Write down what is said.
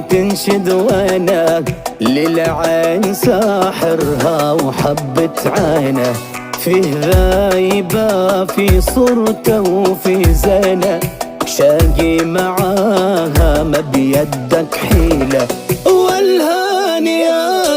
وتنشد وانا للعين ساحرها وحبة عينه، فيه ذايبة في صورته وفي زينه، شاقي معاها ما بيدك حيلة. والهاني يا